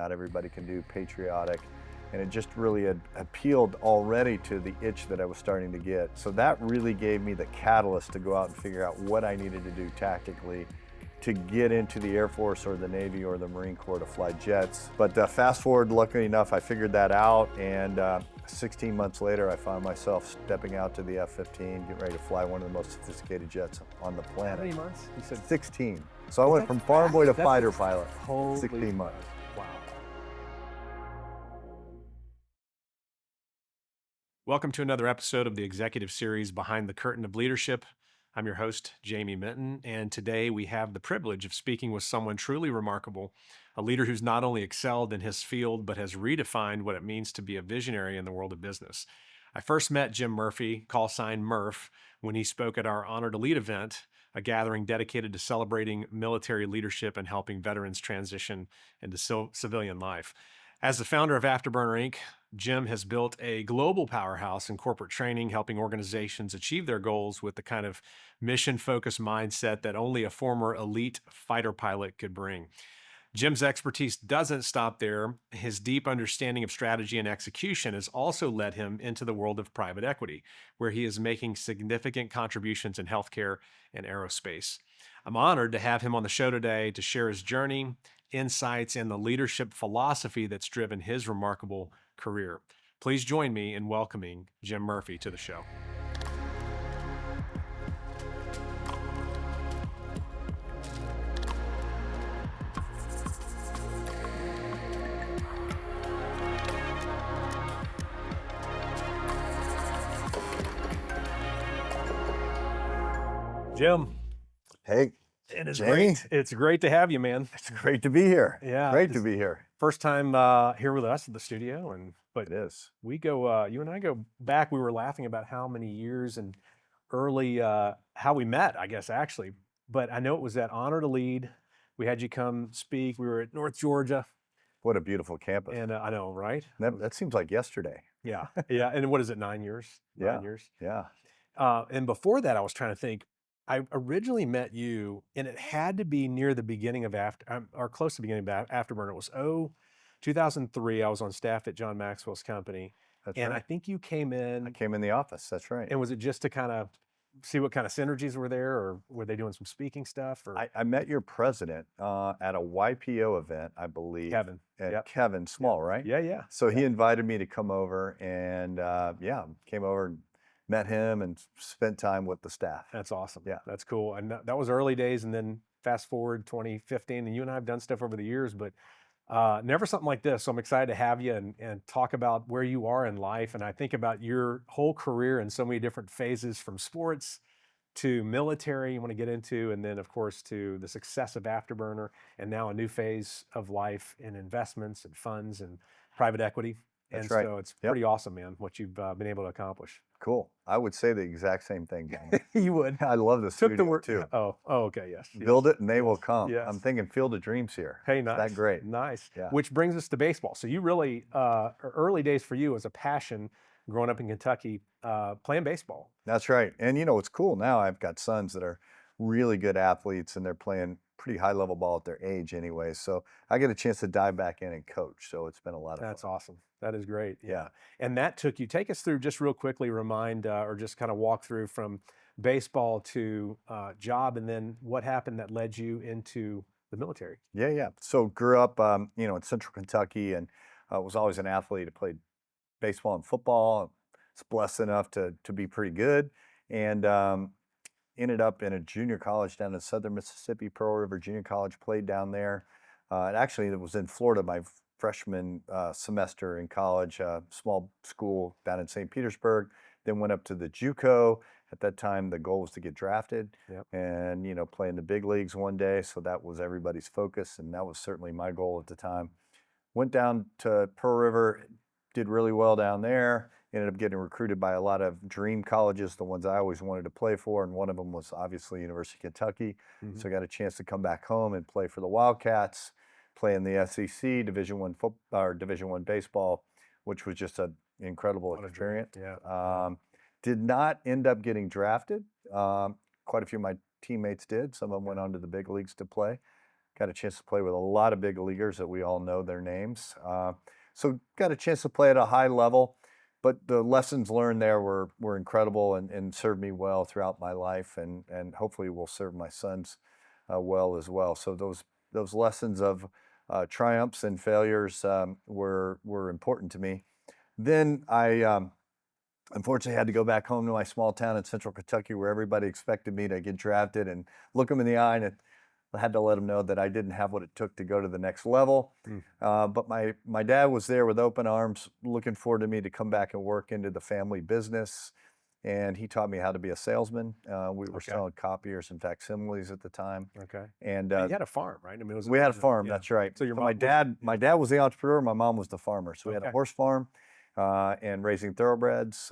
not everybody can do, patriotic. And it just really appealed already to the itch that I was starting to get. So that really gave me the catalyst to go out and figure out what I needed to do tactically to get into the Air Force or the Navy or the Marine Corps to fly jets. But fast forward, luckily enough, I figured that out, and 16 months later, I found myself stepping out to the F-15, getting ready to fly one of the most sophisticated jets on the planet. How many months? You said 16. So I went from farm boy to fighter pilot. Holy 16 months. Wow. Welcome to another episode of the executive series Behind the Curtain of Leadership. I'm your host, Jamie Minton, and today we have the privilege of speaking with someone truly remarkable, a leader who's not only excelled in his field, but has redefined what it means to be a visionary in the world of business. I first met Jim Murphy, call sign Murph, when he spoke at our Honor to Lead event, a gathering dedicated to celebrating military leadership and helping veterans transition into civilian life. As the founder of Afterburner Inc., Jim has built a global powerhouse in corporate training, helping organizations achieve their goals with the kind of mission-focused mindset that only a former elite fighter pilot could bring. Jim's expertise doesn't stop there. His deep understanding of strategy and execution has also led him into the world of private equity, where he is making significant contributions in healthcare and aerospace. I'm honored to have him on the show today to share his journey, insights, and the leadership philosophy that's driven his remarkable career. Please join me in welcoming Jim Murphy to the show. Jim. Hey, It is Jamie. great. It's great to have you, man. It's great to be here. Yeah. Great to be here. First time here with us at the studio, but It is. we go. You and I go back. We were laughing about how many years and early how we met, I guess actually. But I know it was at Honor to Lead. We had you come speak. We were at North Georgia, What a beautiful campus. and I know, right? That seems like yesterday. Yeah, yeah. And what is it? 9 years? Yeah. 9 years. Yeah. And before that, I was trying to think. I originally met you, and it had to be near the beginning of or close to the beginning of Afterburner. It was 2003. I was on staff at John Maxwell's company, That's and right. I think you came in. I came in the office. That's right. And was it just to kind of see what kind of synergies were there, or were they doing some speaking stuff? Or I met your president at a YPO event, I believe. Kevin. At Yep. Kevin Small, right? Yeah, yeah. So he invited me to come over, and came over and met him and spent time with the staff. That's awesome. Yeah. That's cool. And that was early days, and then fast forward 2015, and you and I have done stuff over the years, but never something like this. So I'm excited to have you and talk about where you are in life. And I think about your whole career in so many different phases, from sports to military you want to get into, and then of course to the success of Afterburner, and now a new phase of life in investments and funds and private equity. That's And right. so it's Yep. pretty awesome, man, what you've been able to accomplish. Cool. I would say the exact same thing, John. You would. I love the Took studio the word too. Oh, okay, yes. Build it and they will come. Yes. I'm thinking Field of Dreams here. Hey, Is nice. that great? Nice. Yeah. Which brings us to baseball. So you really, early days for you as a passion, growing up in Kentucky, playing baseball. That's right. And you know, it's cool now. I've got sons that are really good athletes and they're playing pretty high level ball at their age anyway. So I get a chance to dive back in and coach. So it's been a lot of That's fun. awesome. That is great. Yeah. And that take us through just real quickly, remind, or just kind of walk through from baseball to job, and then what happened that led you into the military. Yeah. So grew up, in Central Kentucky, and was always an athlete. I played baseball and football. Was blessed enough to be pretty good, and ended up in a junior college down in Southern Mississippi, Pearl River Junior College. Played down there. And actually, it was in Florida my freshman semester in college, small school down in St. Petersburg. Then went up to the JUCO. At that time, the goal was to get drafted Yep. and play in the big leagues one day. So that was everybody's focus, and that was certainly my goal at the time. Went down to Pearl River, did really well down there. Ended up getting recruited by a lot of dream colleges, the ones I always wanted to play for, and one of them was obviously University of Kentucky. Mhm. So I got a chance to come back home and play for the Wildcats, play in the SEC, Division I football or Division I baseball, which was just an incredible What a dream. experience. Yeah. Did not end up getting drafted. Quite a few of my teammates did. Some of them went on to the big leagues to play. got a chance to play with a lot of big leaguers that we all know their names. So got a chance to play at a high level, but the lessons learned there were incredible and served me well throughout my life, and hopefully will serve my sons well as well. So those lessons of triumphs and failures were important to me. Then I unfortunately had to go back home to my small town in central Kentucky where everybody expected me to get drafted and look them in the eye, and I had to let them know that I didn't have what it took to go to the next level. But my dad was there with open arms, looking forward to me to come back and work into the family business. And he taught me how to be a salesman. We were selling copiers and facsimiles at the time. Okay. And You had a farm, right? I mean, we had a farm. That's right. So your my dad was the entrepreneur. My mom was the farmer. So we had a horse farm and raising thoroughbreds.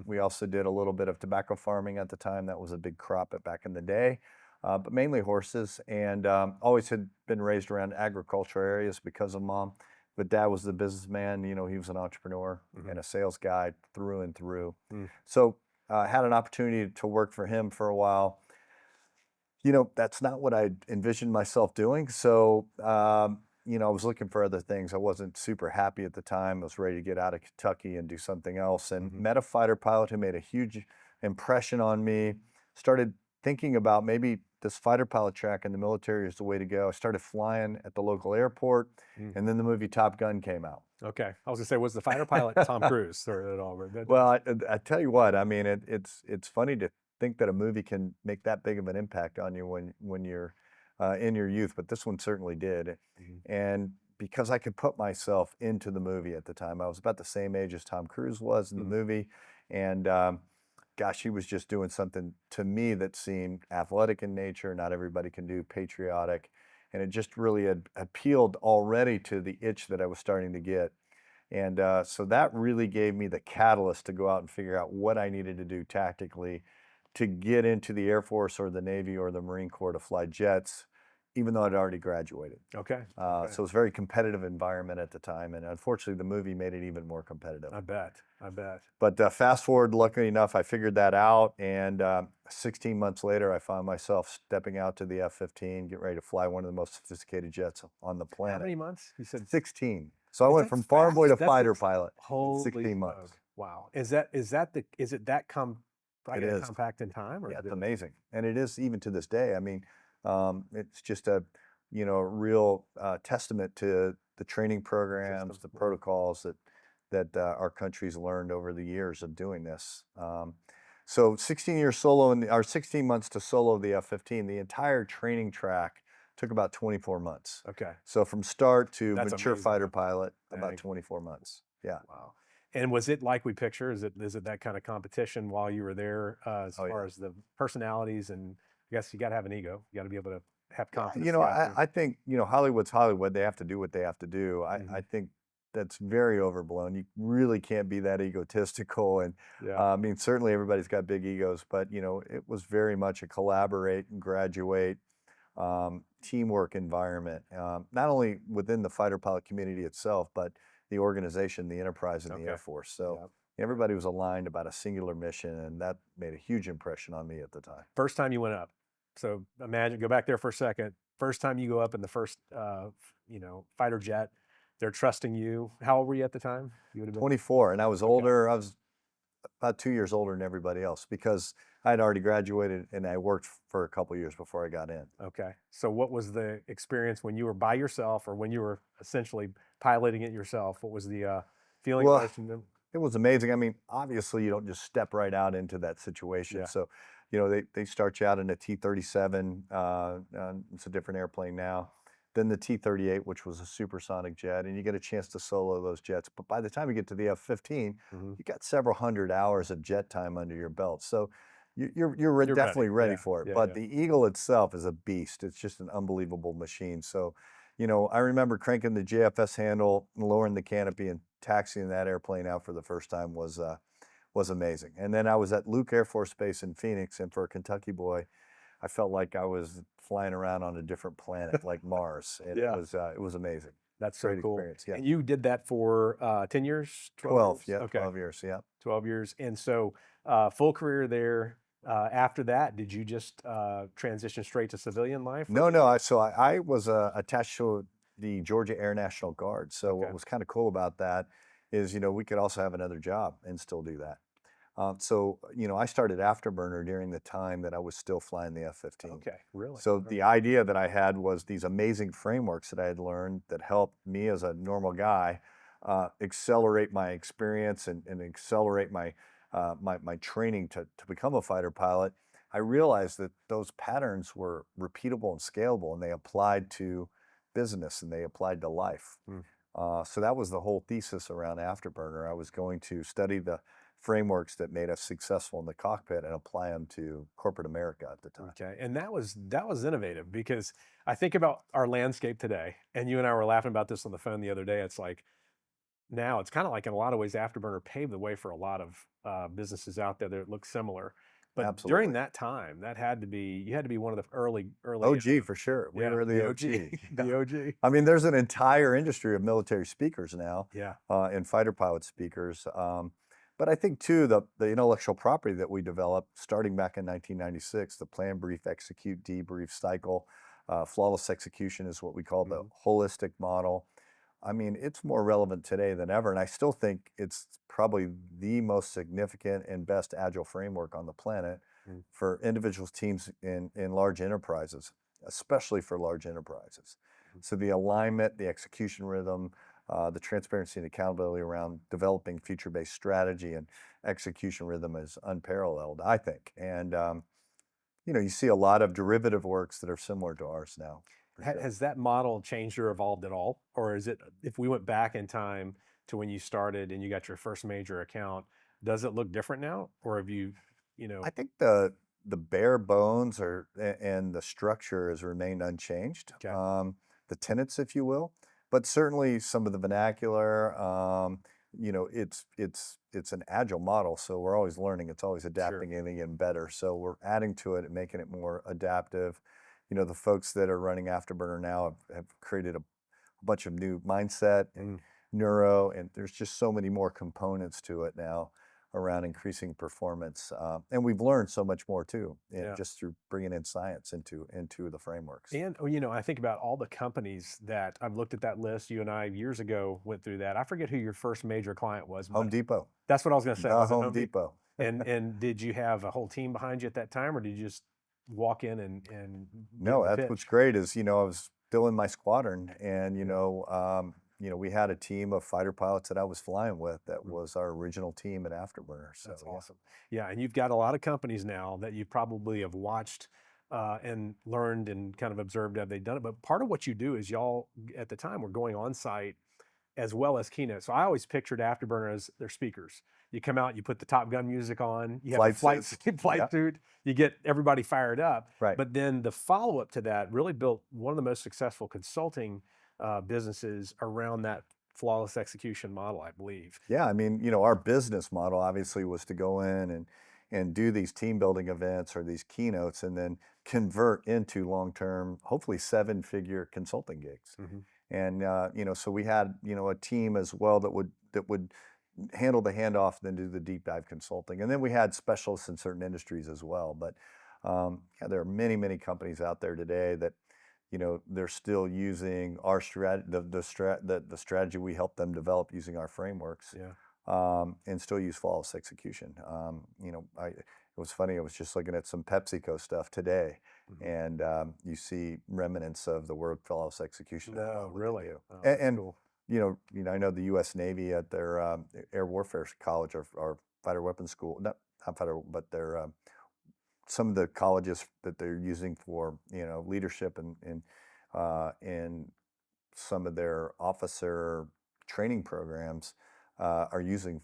We also did a little bit of tobacco farming at the time. That was a big crop back in the day, but mainly horses. And always had been raised around agriculture areas because of mom. But dad was the businessman. You know, he was an entrepreneur and a sales guy through and through. So had an opportunity to work for him for a while. You know, that's not what I envisioned myself doing. So, you know, I was looking for other things. I wasn't super happy at the time. I was ready to get out of Kentucky and do something else, and met a fighter pilot who made a huge impression on me. Started thinking about maybe this fighter pilot track in the military is the way to go. I started flying at the local airport, and then the movie Top Gun came out. Okay. I was gonna say, was the fighter pilot Tom Cruise or at all? Well, I tell you what, I mean, it's funny to think that a movie can make that big of an impact on you when you're in your youth, but this one certainly did. And because I could put myself into the movie at the time, I was about the same age as Tom Cruise was in the movie, and gosh, he was just doing something to me that seemed athletic in nature. Not everybody can do, patriotic, and it just really had appealed already to the itch that I was starting to get. And so that really gave me the catalyst to go out and figure out what I needed to do tactically to get into the Air Force or the Navy or the Marine Corps to fly jets, even though I'd already graduated. Okay. So it was a very competitive environment at the time, and unfortunately the movie made it even more competitive. I bet. But fast forward, luckily enough, I figured that out, and 16 months later, I found myself stepping out to the F-15, getting ready to fly one of the most sophisticated jets on the planet. How many months? You said 16. So I went from farm boy to fighter pilot. Holy 16 months. Wow. Is it that compact in time? Or yeah, it's amazing, and it is even to this day. I mean, it's just a real testament to the training programs, the protocols that our country's learned over the years of doing this. So 16 years solo, or 16 months to solo the F-15, the entire training track took about 24 months. Okay. So from start to That's mature amazing. fighter pilot, about 24 months. Yeah. Wow. And was it like we picture? Is it that kind of competition while you were there as far as the personalities? And I guess you got to have an ego. You got to be able to have confidence. You know, I think, Hollywood's Hollywood. They have to do what they have to do. I think that's very overblown. You really can't be that egotistical. And I mean, certainly everybody's got big egos, but it was very much a collaborate and graduate teamwork environment, not only within the fighter pilot community itself, but the organization, the enterprise, and the Air Force. So everybody was aligned about a singular mission, and that made a huge impression on me at the time. First time you went up. So imagine, go back there for a second. First time you go up in the first, fighter jet, they're trusting you. How old were you at the time? You would have been 24, and I was older. I was about 2 years older than everybody else because I had already graduated and I worked for a couple years before I got in. Okay. So what was the experience when you were by yourself, or when you were essentially piloting it yourself? What was the feeling? Well, it was amazing. I mean, obviously you don't just step right out into that situation. So, they start you out in a T-37. It's a different airplane now. Then the T-38, which was a supersonic jet, and you get a chance to solo those jets. But by the time you get to the F-15, you got several hundred hours of jet time under your belt. So you're definitely ready for it. But the Eagle itself is a beast. It's just an unbelievable machine. So, I remember cranking the JFS handle, lowering the canopy, and taxiing that airplane out for the first time was amazing. And then I was at Luke Air Force Base in Phoenix, and for a Kentucky boy, I felt like I was flying around on a different planet, like Mars. It was amazing. That's so Great cool. experience. Yeah. And you did that for 10 years? 12, years? yeah, 12 years, yeah. 12 years. And so full career there, After that, did you just transition straight to civilian life? Or No, no. I was attached to the Georgia Air National Guard. So what okay, was kind of cool about that is, we could also have another job and still do that. I started Afterburner during the time that I was still flying the F-15. okay, really? So the idea that I had was these amazing frameworks that I had learned that helped me as a normal guy accelerate my experience and accelerate my training to become a fighter pilot. I realized that those patterns were repeatable and scalable, and they applied to business and they applied to life. Mm. So that was the whole thesis around Afterburner. I was going to study the frameworks that made us successful in the cockpit and apply them to corporate America at the time. Okay, and that was innovative because I think about our landscape today, and you and I were laughing about this on the phone the other day. It's like now it's kind of like in a lot of ways, Afterburner paved the way for a lot of businesses out there that look similar. But during Absolutely. that time, that had to be you had to be one of the early OG for sure. We yeah, were the the OG, OG. the OG. I mean, there's an entire industry of military speakers now, Yeah. and fighter pilot speakers. But I think too the intellectual property that we developed starting back in 1996, the plan, brief, execute, debrief cycle, flawless execution is what we call the Mhm. holistic model. I mean, it's more relevant today than ever, and I still think it's probably the most significant and best agile framework on the planet Mm. for individuals, teams, in large enterprises, especially for large enterprises. Mhm. So the alignment, the execution rhythm, the transparency and accountability around developing future-based strategy and execution rhythm is unparalleled, I think. And you see a lot of derivative works that are similar to ours now, for sure. Has that model changed or evolved at all? Or is it, if we went back in time to when you started and you got your first major account, does it look different now? Or have you I know, think the bare bones and the structure has remained unchanged. okay, The tenets, if you will, but certainly some of the vernacular. It's an agile model, so we're always learning. It's always sure. adapting and getting better. So we're adding to it and making it more adaptive. The folks that are running Afterburner now have created a bunch of new mindset and Mm, neuro, and there's just so many more components to it now around increasing performance. And we've learned so much more too, yeah. just through bringing in science into the frameworks. And I think about all the companies that I've looked at that list. You and I years ago went through that. I forget who your first major client was, Home but Depot, that's what I was going to say. the Was it Home Home Depot? Depot. And did you have a whole team behind you at that time, or did you just walk in and give No, them the that's what's pitch? great is, I was still in my squadron and, Yeah. we had a team of fighter pilots that I was flying with that Mm. was our original team at Afterburner. So That's yeah. awesome. Yeah, and you've got a lot of companies now that you probably have watched and learned and kind of observed have they done it. But part of what you do is y'all at the time were going on site as well as keynote. So I always pictured Afterburner as their speakers. You come out, you put the Top Gun music on, you have a Flight flight suits. flight Yeah, suit, you get everybody fired up. right. But then the follow up to that really built one of the most successful consulting businesses around that flawless execution model, I believe. Yeah, I mean, our business model obviously was to go in and do these team building events or these keynotes and then convert into long-term, hopefully seven-figure consulting gigs. Hmm. And so we had, a team as well that would handle the handoff, then do the deep dive consulting. And then we had specialists in certain industries as well. But yeah, there are many, many companies out there today that they're still using our the strategy we help them develop using our frameworks, Yeah. and still use flawless execution. It was funny. I was just looking at some PepsiCo stuff today, Hmm. and you see remnants of the word flawless execution. No, What they really. do. Oh, And, that's and cool. I know the U.S. Navy at their Air Warfare College or fighter weapons school, not fighter, but their some of the colleges that they're using for leadership and some of their officer training programs are using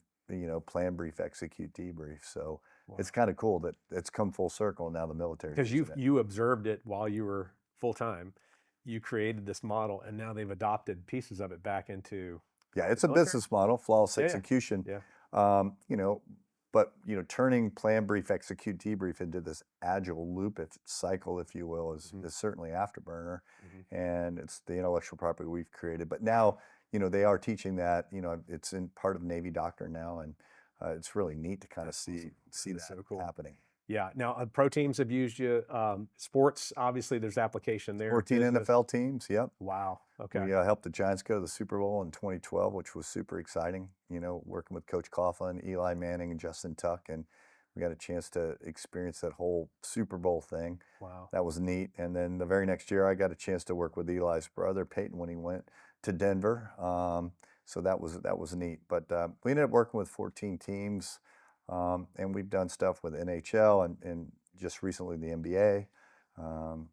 plan, brief, execute, debrief. So Wow. it's kind of cool that it's come full circle. Now the military's Because using it. you observed it while you were full time. You created this model, and now they've adopted pieces of it back into Yeah, the it's a military. business model, flawless Yeah, yeah, execution. yeah. Um, you know, but turning plan, brief, execute, debrief into this agile loop, if cycle, if you will, is Hmm. is certainly Afterburner, Hmm. and it's the intellectual property we've created. But now, they are teaching that. It's in part of Navy doctrine now, and it's really neat to kind of That's see awesome. see That is that so cool. happening. Yeah. Now, pro teams have used you. Sports, obviously, there's application there. 14 Business. NFL teams. Yep. Wow. Okay. We helped the Giants go to the Super Bowl in 2012, which was super exciting. Working with Coach Coughlin, Eli Manning, and Justin Tuck, and we got a chance to experience that whole Super Bowl thing. Wow. That was neat. And then the very next year, I got a chance to work with Eli's brother, Peyton, when he went to Denver. So that was neat. But we ended up working with 14 teams, and we've done stuff with NHL and just recently the NBA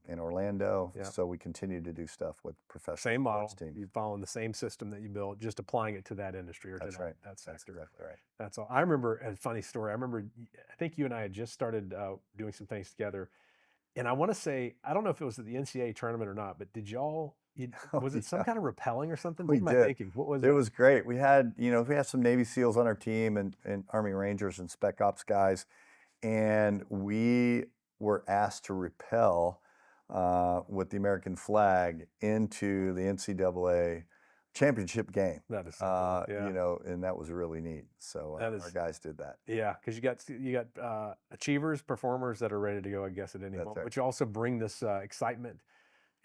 in Orlando. Yeah. So we continue to do stuff with professional Same model. sports teams. You're following the same system that you built, just applying it to that industry or That's to right. that sector. That's exactly right. That's all. I remember a funny story. I remember, I think you and I had just started doing some things together. And I want to say, I don't know if it was at the NCAA tournament or not, but did y'all, Oh, was it some yeah. kind of rappelling or something? We What am I did. thinking? What was It it? was great. We had some Navy SEALs on our team and Army Rangers and Spec Ops guys, and we were asked to rappel with the American flag into the NCAA championship game. That is so cool. Yeah. And that was really neat. So That our is, guys did that. yeah, because you got achievers, performers that are ready to go, I guess, at any That's moment. right. But you also bring this excitement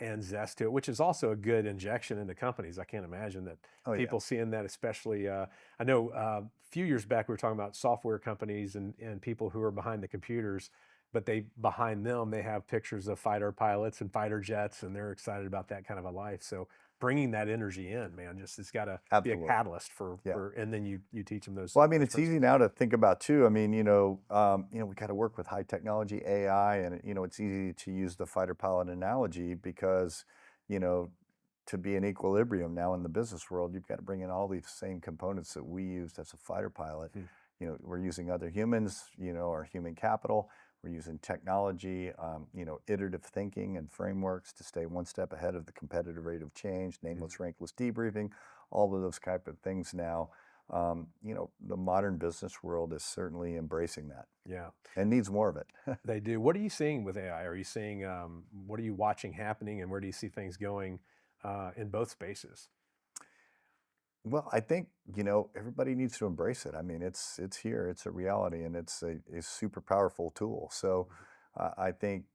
and zest to it, which is also a good injection into companies. I can't imagine that Oh, yeah. people seeing that, especially. I know a few years back we were talking about software companies and people who are behind the computers, but behind them they have pictures of fighter pilots and fighter jets, and they're excited about that kind of a life. So bringing that energy in, man, it's got to be a Absolutely. catalyst Yeah. for, and then you teach them those. Well, I mean, it's easy now to think about too. I mean, we got to work with high technology, AI, and it's easy to use the fighter pilot analogy because, to be in equilibrium now in the business world, you've got to bring in all these same components that we used as a fighter pilot. We're using other humans, our human capital. We're using technology, iterative thinking and frameworks to stay one step ahead of the competitive rate of change, nameless, rankless debriefing, all of those type of things now. The modern business world is certainly embracing that. Yeah. And needs more of it. They do. What are you seeing with AI? Are you seeing, what are you watching happening, and where do you see things going in both spaces? Well, I think, everybody needs to embrace it. I mean, it's here, it's a reality, and it's a super powerful tool. So I think,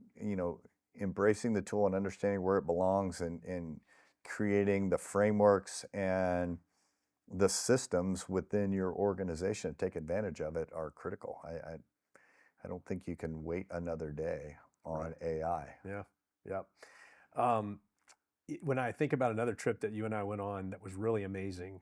embracing the tool and understanding where it belongs and creating the frameworks and the systems within your organization to take advantage of it are critical. I don't think you can wait another day on AI. Yeah. Yeah. When I think about another trip that you and I went on that was really amazing,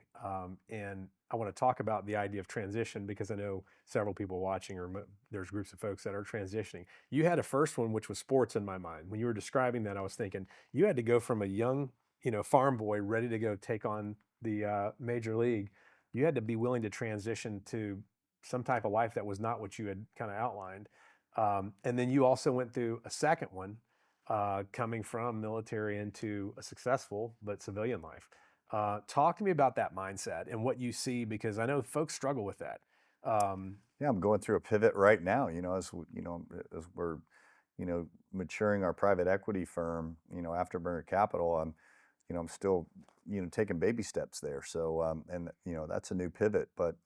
and I want to talk about the idea of transition because I know several people watching, or there's groups of folks that are transitioning. You had a first one, which was sports in my mind. When you were describing that, I was thinking you had to go from a young, farm boy ready to go take on the major league. You had to be willing to transition to some type of life that was not what you had kind of outlined. And then you also went through a second one, coming from military into a successful but civilian life. Talk to me about that mindset and what you see, because I know folks struggle with that. Yeah, I'm going through a pivot right now, as we're, maturing our private equity firm, Afterburner Capital. I'm still, taking baby steps there. So, and that's a new pivot. But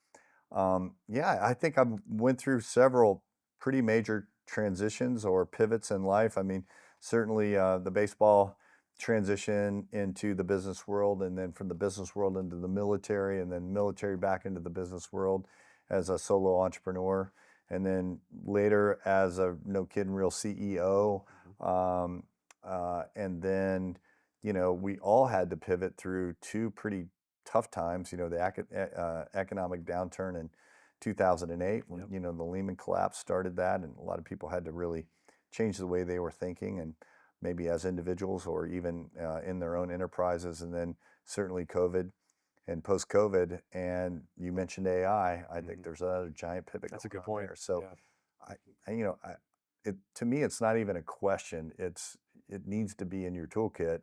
yeah, I think I went through several pretty major transitions or pivots in life. I mean, certainly the baseball transition into the business world, and then from the business world into the military, and then military back into the business world as a solo entrepreneur, and then later as a no kidding real CEO. And then, we all had to pivot through two pretty tough times, the economic downturn in 2008 when, Yep. the Lehman collapse started that, and a lot of people had to really change the way they were thinking, and maybe as individuals or even in their own enterprises. And then certainly COVID and post-COVID, and you mentioned AI. I think there's another giant pivot. That's a going good on point. there. So, Yeah. to me, it's not even a question. It needs to be in your toolkit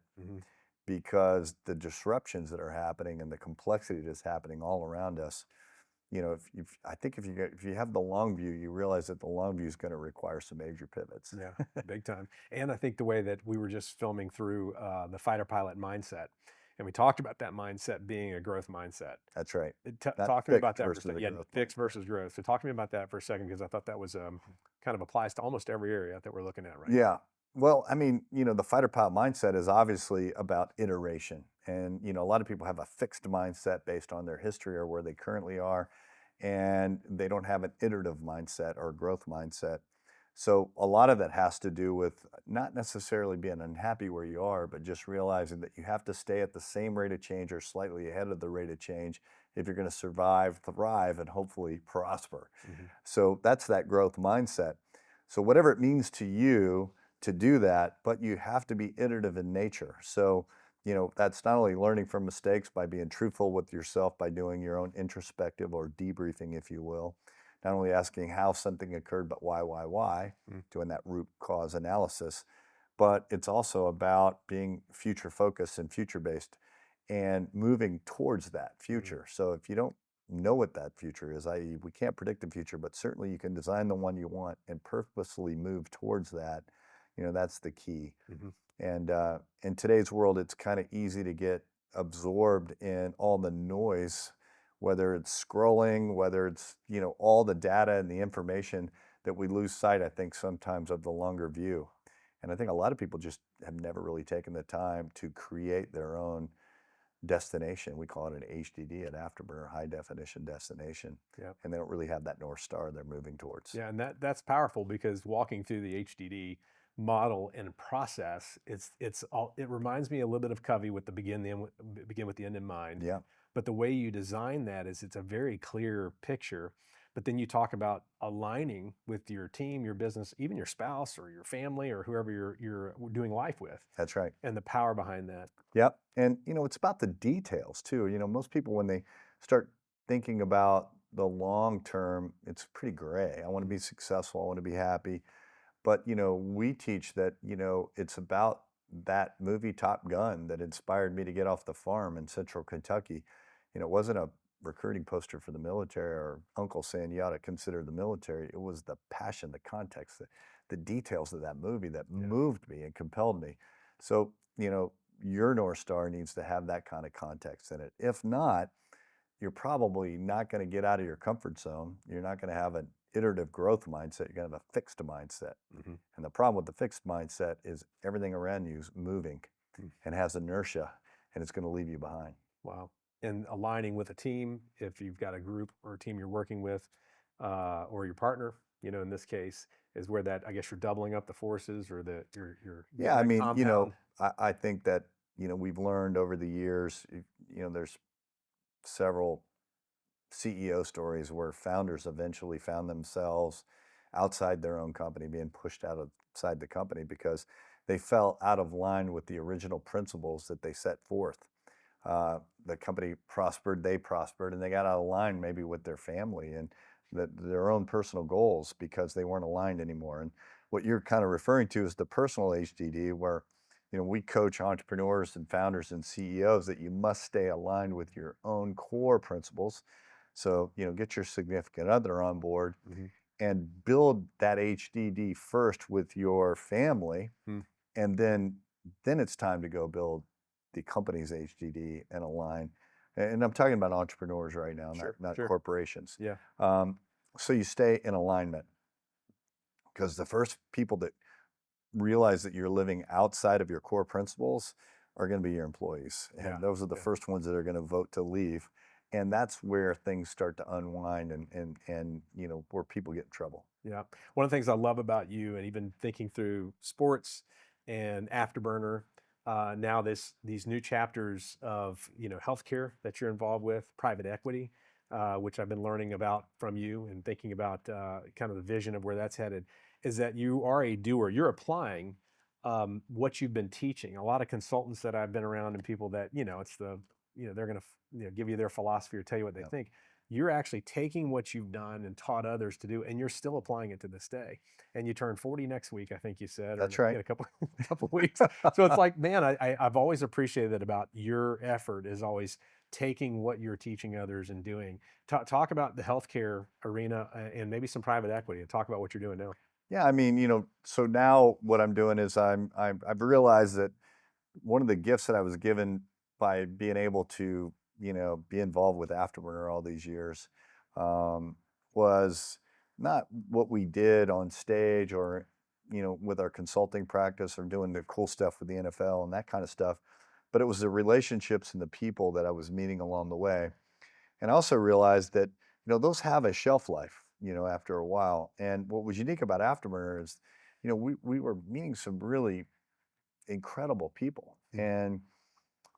because the disruptions that are happening and the complexity that's happening all around us. I think if you have the long view, you realize that the long view is going to require some major pivots. Yeah, big time. And I think the way that we were just filming through the fighter pilot mindset, And we talked about that mindset being a growth mindset. That's right. Not Talk to me fixed about that for a versus second. a Yeah, growth fixed mindset. versus growth. So talk to me about that for a second, because I thought that was kind of applies to almost every area that we're looking at right Yeah. Well, I mean, the fighter pilot mindset is obviously about iteration. And, a lot of people have a fixed mindset based on their history or where they currently are, and they don't have an iterative mindset or growth mindset. So a lot of that has to do with not necessarily being unhappy where you are, but just realizing that you have to stay at the same rate of change or slightly ahead of the rate of change if you're going to survive, thrive, and hopefully prosper. now. So that's that growth mindset. So whatever it means to you to do that, but you have to be iterative in nature. So, that's not only learning from mistakes by being truthful with yourself, by doing your own introspective or debriefing, if you will, not only asking how something occurred, but why, Mm. doing that root cause analysis, but it's also about being future focused and future based and moving towards that future. So if you don't know what that future is, i.e., we can't predict the future, but certainly you can design the one you want and purposely move towards that. That's the key. Mm-hmm. And in today's world, it's kind of easy to get absorbed in all the noise, whether it's scrolling, whether it's, all the data and the information, that we lose sight, I think, sometimes of the longer view. And I think a lot of people just have never really taken the time to create their own destination. We call it an HDD, an afterburner high definition destination. Yeah. And they don't really have that North Star they're moving towards. Yeah, and that's powerful, because walking through the HDD model and process, it reminds me a little bit of Covey with the begin with the end in mind. Yeah. But the way you design that is it's a very clear picture. But then you talk about aligning with your team, your business, even your spouse or your family or whoever you're doing life with, That's right. and the power behind that. Yep. And, it's about the details too. Most people, when they start thinking about the long term, it's pretty gray. I want to be successful. I want to be happy. But, we teach that, it's about that movie Top Gun that inspired me to get off the farm in central Kentucky. It wasn't a recruiting poster for the military or uncle saying you ought to consider the military. It was the passion, the context, the details of that movie that moved me and compelled me. So, your North Star needs to have that kind of context in it. If not, you're probably not going to get out of your comfort zone. You're not going to have an iterative growth mindset. You're going to have a fixed mindset. Mm-hmm. And the problem with the fixed mindset is everything around you is moving and has inertia, and it's going to leave you behind. Wow. And aligning with a team, if you've got a group or a team you're working with, or your partner, in this case, is where that, I guess, you're doubling up the forces, or you're Yeah, I mean, compound. I think that, we've learned over the years, there's several CEO stories where founders eventually found themselves outside their own company, being pushed outside the company because they fell out of line with the original principles that they set forth. The company prospered, they prospered, and they got out of line maybe with their family and their own personal goals because they weren't aligned anymore. And what you're kind of referring to is the personal HDD, where we coach entrepreneurs and founders and CEOs that you must stay aligned with your own core principles. So, get your significant other on board and build that HDD first with your family. And then it's time to go build the company's HDD and align. And I'm talking about entrepreneurs right now, not Sure. corporations. Yeah. So you stay in alignment, because the first people that realize that you're living outside of your core principles are going to be your employees. And those are the first ones that are going to vote to leave. And that's where things start to unwind and where people get in trouble. Yeah. One of the things I love about you, and even thinking through sports and Afterburner, now these new chapters of healthcare that you're involved with, private equity, which I've been learning about from you and thinking about kind of the vision of where that's headed, is that you are a doer. You're applying what you've been teaching. A lot of consultants that I've been around, and people that it's they're going to give you their philosophy or tell you what they think. You're actually taking what you've done and taught others to do, and you're still applying it to this day. And you turn 40 next week, I think you said. That's or right. In a couple of weeks. So it's like, man, I've always appreciated about your effort is always taking what you're teaching others and doing. Talk about the healthcare arena and maybe some private equity, and talk about what you're doing now. Yeah, I mean, so now what I'm doing is I've realized that one of the gifts that I was given by being able to, be involved with Afterburner all these years, um, was not what we did on stage or, with our consulting practice or doing the cool stuff with the NFL and that kind of stuff, but it was the relationships and the people that I was meeting along the way. And I also realized that, those have a shelf life, after a while. And what was unique about Afterburner is, we were meeting some really incredible people. And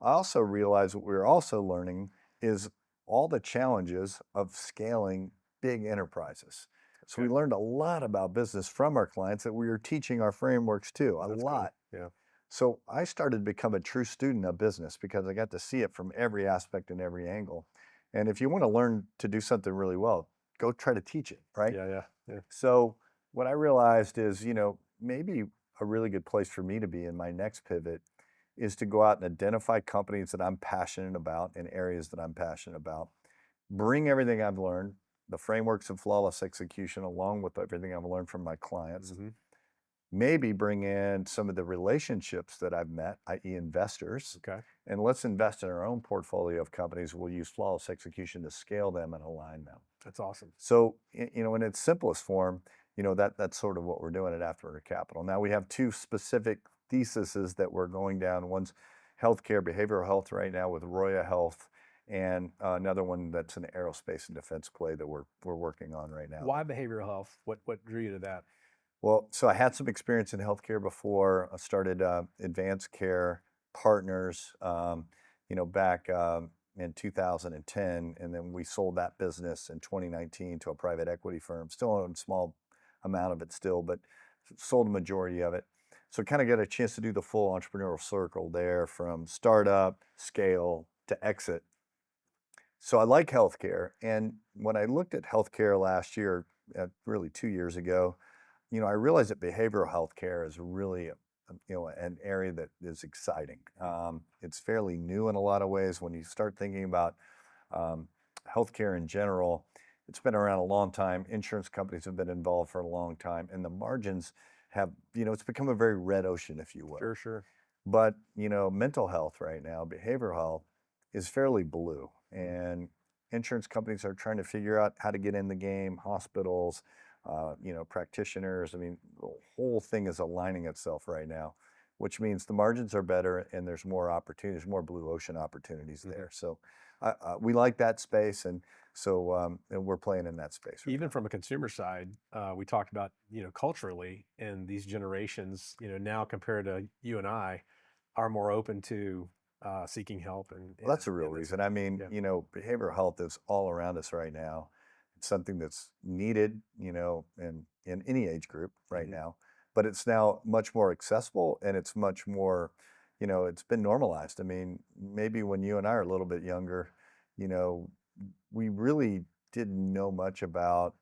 I also realized what we were also learning is all the challenges of scaling big enterprises. So we Okay. learned a lot about business from our clients that we were teaching our frameworks too, a That's cool. lot. Yeah. So I started to become a true student of business because I got to see it from every aspect and every angle. And if you want to learn to do something really well, go try to teach it, right? Yeah. Yeah. Yeah. So what I realized is, maybe a really good place for me to be in my next pivot is to go out and identify companies that I'm passionate about in areas that I'm passionate about, bring everything I've learned, the frameworks of flawless execution, along with everything I've learned from my clients, Hmm. maybe bring in some of the relationships that I've met, i.e., investors, Okay. and let's invest in our own portfolio of companies. We'll use flawless execution to scale them and align them. That's awesome. So, in its simplest form, that's sort of what we're doing at Afterburner Capital. Now we have two specific theses that we're going down. One's healthcare, behavioral health right now with Roya Health, and another one that's an aerospace and defense play that we're working on right now. Why behavioral health? What drew you to that? Well, so I had some experience in healthcare before. I started Advanced Care Partners, back in 2010, and then we sold that business in 2019 to a private equity firm. Still own a small amount of it still, but sold a majority of it. So kind of got a chance to do the full entrepreneurial circle there from startup, scale to exit. So I like healthcare, and when I looked at healthcare last year, really 2 years ago, I realize that behavioral health care is really, an area that is exciting. It's fairly new in a lot of ways. When you start thinking about um, healthcare in general, it's been around a long time. Insurance companies have been involved for a long time, and the margins have, it's become a very red ocean, if you will. Sure. Sure. But, mental health right now, behavioral health is fairly blue. And insurance companies are trying to figure out how to get in the game, hospitals, practitioners. I mean, the whole thing is aligning itself right now, which means the margins are better and there's more opportunities, more blue ocean opportunities Mhm. there. So we like that space. And so and we're playing in that space right Even now. from a consumer side, we talked about, culturally, and these generations, now compared to you and I, are more open to seeking help and Well, that's a real and this. reason. I mean, Yeah. behavioral health is all around us right now. It's something that's needed, in any age group right Mhm. now, but it's now much more accessible and it's much more, it's been normalized. I mean, maybe when you and I are a little bit younger, you know, we really didn't know much about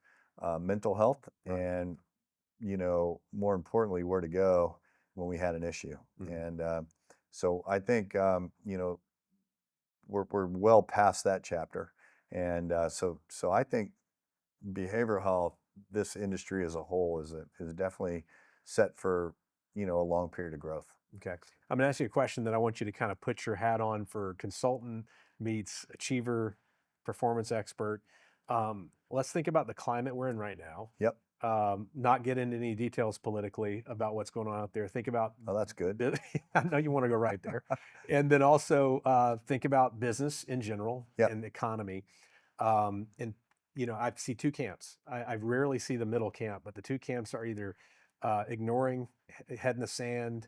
mental health Right. and, more importantly, where to go when we had an issue. Mhm. And so I think, we're well past that chapter, and so I think behavioral health, this industry as a whole, is definitely set for a long period of growth. Okay. I'm going to ask you a question that I want you to kind of put your hat on for consultant meets achiever, performance expert. Let's think about the climate we're in right now. Yep. Not get into any details politically about what's going on out there. Think about, Oh, that's good. I know you want to go right there. And then also think about business in general Yep. and the economy. And, I see two camps. I rarely see the middle camp, but the two camps are either ignoring, head in the sand,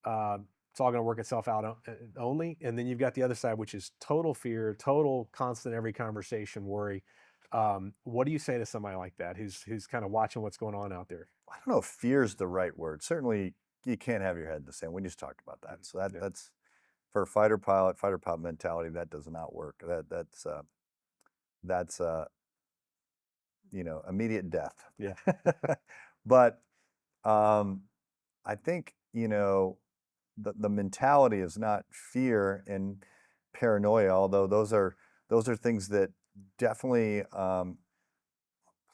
it's all going to work itself out only. And then you've got the other side, which is total fear, total constant every conversation worry. What do you say to somebody like that who's kind of watching what's going on out there? I don't know if fear is the right word. Certainly, you can't have your head in the sand. We just talked about that. So Yeah. that's for a fighter pilot mentality. That does not work. That's immediate death. Yeah. But I think the mentality is not fear and paranoia, although those are things that definitely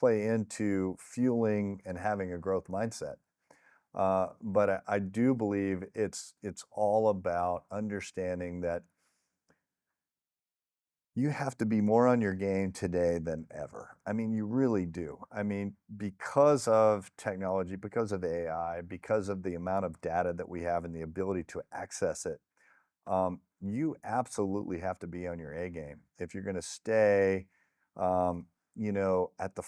play into fueling and having a growth mindset. But I do believe it's all about understanding that You have to be more on your game today than ever. I mean, you really do. I mean, because of technology, because of AI, because of the amount of data that we have and the ability to access it, you absolutely have to be on your A game if you're going to stay, at the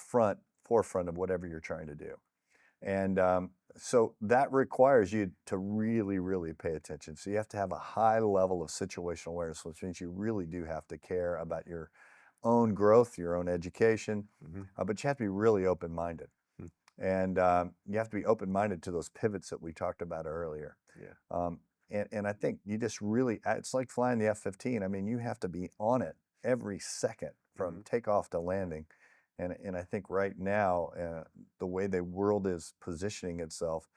forefront of whatever you're trying to do. And so that requires you to really, really pay attention. So you have to have a high level of situational awareness, which means you really do have to care about your own growth, your own education, but you have to be really open-minded. Mm. And you have to be open-minded to those pivots that we talked about earlier. Yeah. And I think you just really, it's like flying the F-15. I mean, you have to be on it every second from takeoff to landing. And I think right now, the way the world is positioning itself,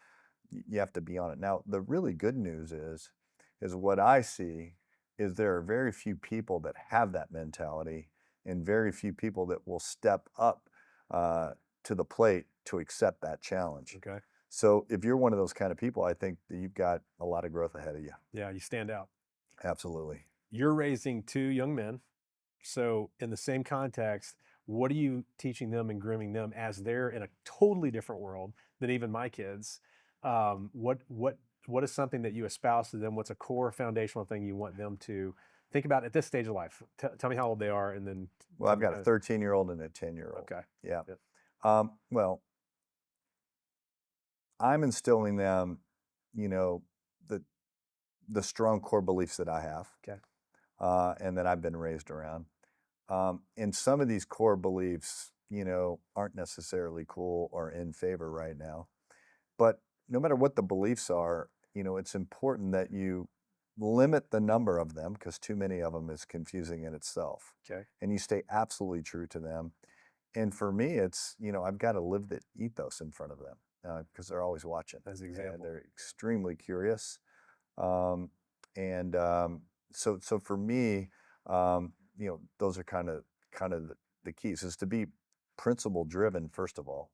you have to be on it. Now, the really good news is what I see is there are very few people that have that mentality and very few people that will step up to the plate to accept that challenge. Okay. So if you're one of those kind of people, I think that you've got a lot of growth ahead of you. Yeah, you stand out. Absolutely. You're raising two young men. So in the same context, what are you teaching them and grooming them as they're in a totally different world than even my kids? What is something that you espouse to them? What's a core foundational thing you want them to think about at this stage of life? Tell me how old they are, and then. Well, I've got a 13-year-old and a 10-year-old. Okay. Yeah. Yep. Well, I'm instilling them, you know, the the strong core beliefs that I have, Okay. and that I've been raised around. And some of these core beliefs, aren't necessarily cool or in favor right now. But no matter what the beliefs are, it's important that you limit the number of them because too many of them is confusing in itself. Okay. And you stay absolutely true to them. And for me, it's, I've got to live the ethos in front of them because they're always watching. As an And example. they're extremely curious. Um, and so for me, those are kind of the keys is to be principle driven first of all.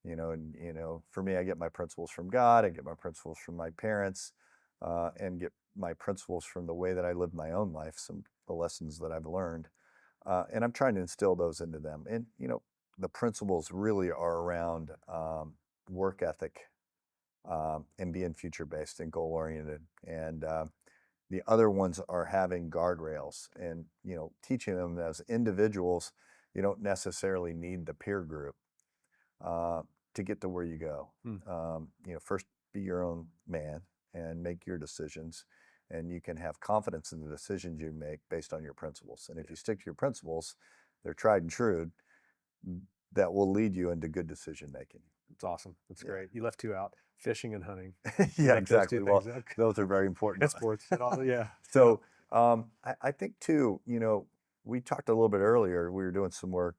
And for me, I get my principles from God, I get my principles from my parents, and get my principles from the way that I live my own life, the lessons that I've learned, and I'm trying to instill those into them. And the principles really are around work ethic, and being future based and goal oriented. And the other ones are having guardrails and teaching them as individuals. You don't necessarily need the peer group to get to where you go. First be your own man and make your decisions, and you can have confidence in the decisions you make based on your principles. And if you stick to your principles, they're tried and true. That will lead you into good decision making. It's awesome. That's great. You left two out: fishing and hunting. Yeah, Make those two exactly. Well, things. those are very important. And sports. Yeah. So I think too, we talked a little bit earlier. We were doing some work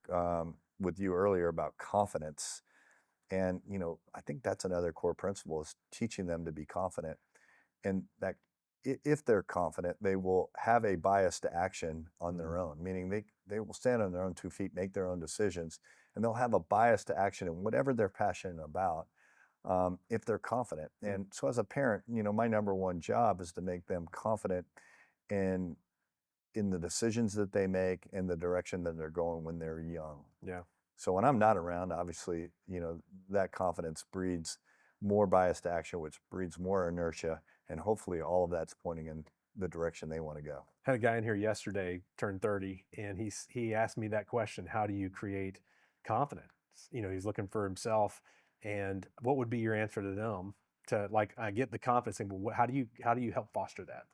with you earlier about confidence, and I think that's another core principle is teaching them to be confident, and that if they're confident, they will have a bias to action on their own, meaning they will stand on their own 2 feet, make their own decisions, and they'll have a bias to action in whatever they're passionate about. If they're confident. And so as a parent, my number one job is to make them confident in the decisions that they make and the direction that they're going when they're young. Yeah. So when I'm not around, obviously, that confidence breeds more bias to action, which breeds more inertia, and hopefully all of that's pointing in the direction they want to go. Had a guy in here yesterday, turned 30, and he asked me that question: how do you create confidence? He's looking for himself. And what would be your answer to them? To, like, I get the confidence thing, but how do you help foster that?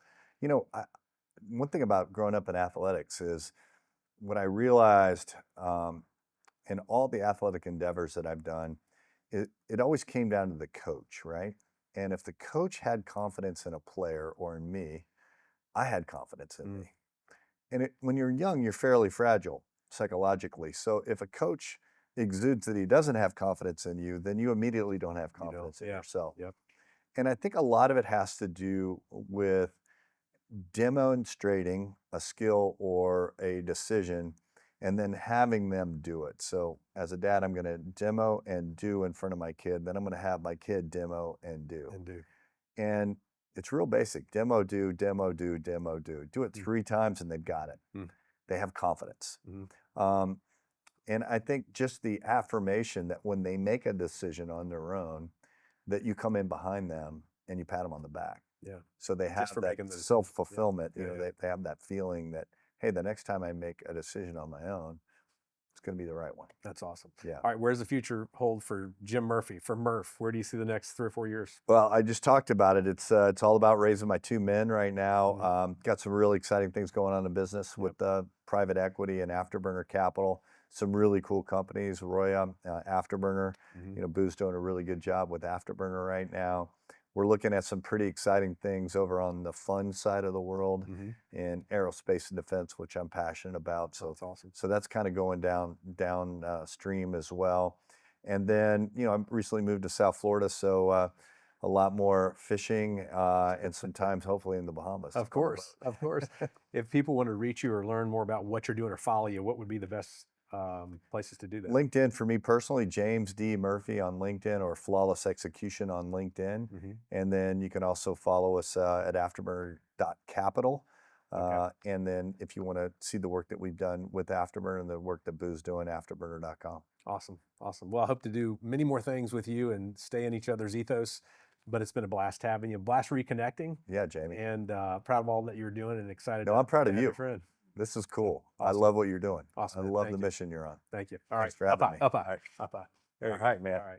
One thing about growing up in athletics is what I realized in all the athletic endeavors that I've done, it always came down to the coach, right? And if the coach had confidence in a player or in me, I had confidence in me. And when you're young, you're fairly fragile psychologically. So if a coach exudes that he doesn't have confidence in you, then you immediately don't have confidence in yourself. Yep. And I think a lot of it has to do with demonstrating a skill or a decision and then having them do it. So as a dad, I'm going to demo and do in front of my kid. Then I'm going to have my kid demo and do. And it's real basic. Demo, do, demo, do, demo, do. Do it 3 times and they've got it. they have confidence. Mm-hmm. And I think just the affirmation that when they make a decision on their own, that you come in behind them and you pat them on the back. Yeah. So they have Just for that making the decision. self-fulfillment. Yeah. You know, Yeah. they have that feeling that, hey, the next time I make a decision on my own, it's going to be the right one. That's awesome. Yeah. All right. Where's the future hold for Jim Murphy, for Murph? Where do you see the next 3 or 4 years? Well, I just talked about it. It's all about raising my 2 men right now. Mm-hmm. Got some really exciting things going on in business with private equity and Afterburner Capital. Some really cool companies, Roya, Afterburner. Mm-hmm. You know, Boo's doing a really good job with Afterburner right now. We're looking at some pretty exciting things over on the fund side of the world Mm-hmm. in aerospace and defense, which I'm passionate about. So That's awesome. So that's kind of going down stream as well. And then, you know, I recently moved to South Florida, so a lot more fishing and sometimes hopefully in the Bahamas. Of course, of course. If people want to reach you or learn more about what you're doing or follow you, what would be the best places to do that? LinkedIn for me personally, James D. Murphy on LinkedIn or Flawless Execution on LinkedIn. Mm-hmm. And then you can also follow us at afterburner.capital. Okay. And then if you want to see the work that we've done with Afterburner and the work that Boo's doing, afterburner.com. Awesome. Awesome. Well, I hope to do many more things with you and stay in each other's ethos. But it's been a blast having you, blast reconnecting. Yeah, Jamie. And proud of all that you're doing and excited. No, I'm proud of have you. Your friend. This is cool. Awesome. I love what you're doing. Awesome. I love Thank the you. mission you're on. Thank you. All right. Thanks for having me. Up high. Up high. All right, man. All right.